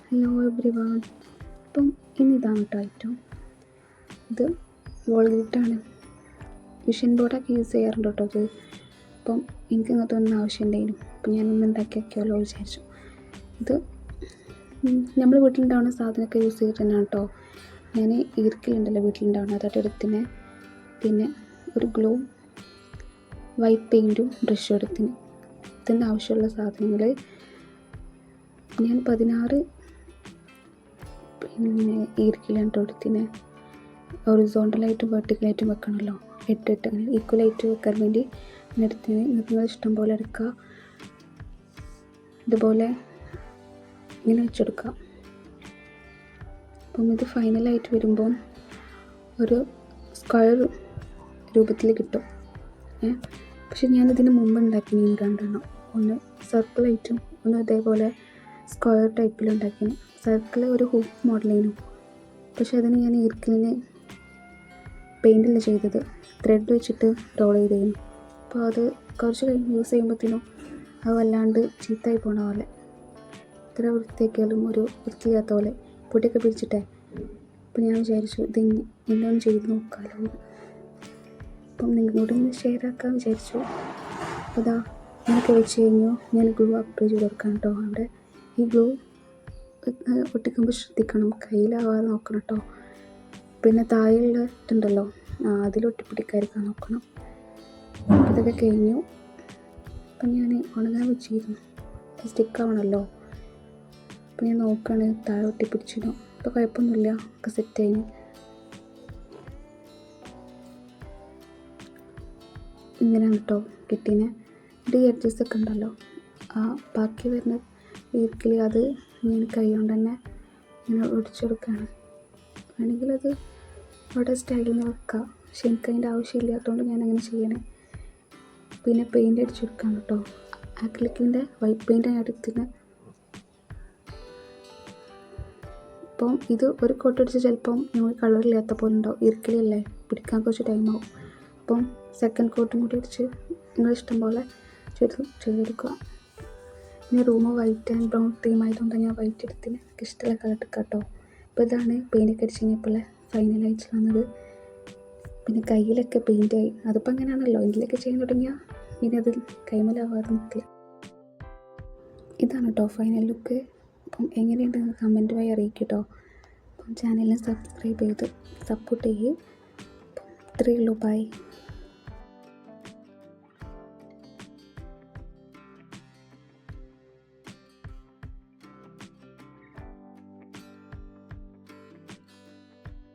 Hello every one. അപ്പം ഇന്നിതാണ് കേട്ടോ item. ഇത് വോൾഗേറ്റാണ്. വിഷൻ ബോർഡൊക്കെ യൂസ് ചെയ്യാറുണ്ട് കേട്ടോ അത്. അപ്പം എനിക്ക് ഇങ്ങനത്തെ ഒന്നും ആവശ്യമുണ്ടായിരുന്നു. അപ്പം ഞാനൊന്ന് ഉണ്ടാക്കി വയ്ക്കുമല്ലോ വിചാരിച്ചു. ഇത് നമ്മൾ വീട്ടിലുണ്ടാവുന്ന സാധനമൊക്കെ യൂസ് ചെയ്തിട്ട് തന്നെയാണ് കേട്ടോ. ഞാൻ ഈർക്കിലുണ്ടല്ലോ വീട്ടിലുണ്ടാവുന്നത്, അതൊക്കെ എടുത്തിന്. പിന്നെ ഒരു ഗ്ലൂ, വൈറ്റ് പെയിൻറ്റും ബ്രഷും എടുത്തിന്. ഇതിന് ആവശ്യമുള്ള സാധനങ്ങൾ ഞാൻ 16 ഈർക്കിലാണ് കേട്ടോ എടുത്തിന്. ഹൊറിസോണ്ടലായിട്ടും വെർട്ടിക്കലായിട്ടും വെക്കണമല്ലോ, 8 അങ്ങനെ ഈക്വലായിട്ട് വെക്കാൻ വേണ്ടി ഞാൻ എടുത്തിന്. നിങ്ങൾ ഇഷ്ടം പോലെ എടുക്കുക. ഇതുപോലെ ഇങ്ങനെ വെച്ചെടുക്കുക. അപ്പം ഇത് ഫൈനലായിട്ട് വരുമ്പം ഒരു സ്ക്വയർ രൂപത്തിൽ കിട്ടും. പക്ഷെ ഞാനിതിന് മുമ്പ് ഉണ്ടാക്കി 2 ഒന്ന് സർക്കിളായിട്ടും ഒന്ന് ഇതേപോലെ സ്ക്വയർ ടൈപ്പിലുണ്ടാക്കിന്. സർക്കിൾ ഒരു ഹൂപ്പ് മോഡലായിരുന്നു. പക്ഷെ അതിന് ഞാൻ ഈർക്കിലിന് പെയിൻ്റല്ല ചെയ്തത്, ത്രെഡ് വെച്ചിട്ട് റോൾ ചെയ്തിരുന്നു. അപ്പോൾ അത് കുറച്ച് കഴിഞ്ഞ് യൂസ് ചെയ്യുമ്പോഴത്തേനും അത് വല്ലാണ്ട് ചീത്തയായി പോണ പോലെ, ഇത്ര വൃത്തിയാക്കിയാലും ഒരു വൃത്തിയില്ലാത്ത പോലെ പൊടിയൊക്കെ പിടിച്ചിട്ടേ. അപ്പോൾ ഞാൻ വിചാരിച്ചു ഇത് ഇന്നൊന്ന് ചെയ്ത് നോക്കാമല്ലോ. അപ്പം നിങ്ങളോട് ഒന്ന് ഷെയർ ആക്കാൻ വിചാരിച്ചു. അപ്പോൾ അതാ ഇങ്ങനെയൊക്കെ വെച്ച് കഴിഞ്ഞു. ഞാൻ ഗ്ലൂ അപ്ലൈ ചെയ്ത് കൊടുക്കാം കേട്ടോ. അവിടെ ഈ ഗ്ലൂ ഒട്ടിക്കുമ്പോൾ ശ്രദ്ധിക്കണം, കയ്യിലാവാതെ നോക്കണം കേട്ടോ. പിന്നെ താഴെയുള്ള ഇതുണ്ടല്ലോ, അതിലൊട്ടിപ്പിടിക്കാതിരിക്കാൻ നോക്കണം. ഇതൊക്കെ കഴിഞ്ഞു. അപ്പം ഞാൻ ഉണങ്ങാൻ വെച്ചിരുന്നു, സ്റ്റിക്കാവണമല്ലോ. അപ്പം ഞാൻ നോക്കുകയാണ് താഴെ ഒട്ടിപ്പിടിച്ചിരുന്നു. അപ്പോൾ കുഴപ്പമൊന്നുമില്ല, ഒക്കെ സെറ്റായിന്. ഇങ്ങനെയാണ് കേട്ടോ കിട്ടീനെ. ഈ എഡ്ജസ് ഒക്കെ ഉണ്ടല്ലോ, ബാക്കി വരുന്ന ഈർക്കിൽ അത് ഞാൻ കൈ കൊണ്ട് തന്നെ ഇങ്ങനെ ഒടിച്ചെടുക്കുകയാണ്. വേണമെങ്കിൽ അത് അവിടെ സ്റ്റൈലിൽ വെക്കാം, പക്ഷെ എനിക്ക് അതിൻ്റെ ആവശ്യമില്ലാത്തതുകൊണ്ട് ഞാൻ അങ്ങനെ ചെയ്യണേ. പിന്നെ പെയിൻ്റ് അടിച്ചെടുക്കാം കേട്ടോ. ആക്രിലിക്കിൻ്റെ വൈറ്റ് പെയിൻ്റ് ഞാൻ എടുത്തിന്. അപ്പം ഇത് ഒരു കോട്ട് അടിച്ച് ചിലപ്പം നമുക്ക് കളറില്ലാത്ത പോലെ ഉണ്ടാവും. ഈർക്കിലല്ലേ, പിടിക്കാൻ കുറച്ച് ടൈമാവും. അപ്പം സെക്കൻഡ് കോട്ടും കൂടി അടിച്ച് നിങ്ങളിഷ്ടം പോലെ ചെയ്തെടുക്കുക. പിന്നെ room white and brown theme ആയതുകൊണ്ട് ഞാൻ വൈറ്റ് എടുത്തിന്. എനിക്ക് ഇഷ്ടമുള്ള കളർ എടുക്കാം കേട്ടോ. അപ്പോൾ ഇതാണ് പെയിൻ്റൊക്കെ അടിച്ച് കഴിഞ്ഞപ്പോൾ ഫൈനലായിട്ട് വന്നത്. പിന്നെ കയ്യിലൊക്കെ പെയിൻ്റായി. അതിപ്പോൾ അങ്ങനെയാണല്ലോ, എന്തിലൊക്കെ ചെയ്യാൻ തുടങ്ങിയാൽ പിന്നെ അത് കൈമലാവാതെ നിൽക്കില്ല. ഇതാണ് കേട്ടോ ഫൈനൽ ലുക്ക്. അപ്പം എങ്ങനെയുണ്ടെന്ന് കമൻറ്റ് വഴി അറിയിക്കും കേട്ടോ. അപ്പം ചാനലിനെ സബ്സ്ക്രൈബ് ചെയ്ത് സപ്പോർട്ട് ചെയ്യും. അപ്പം ഇത്രയേ ഉള്ളൂ, ബൈ.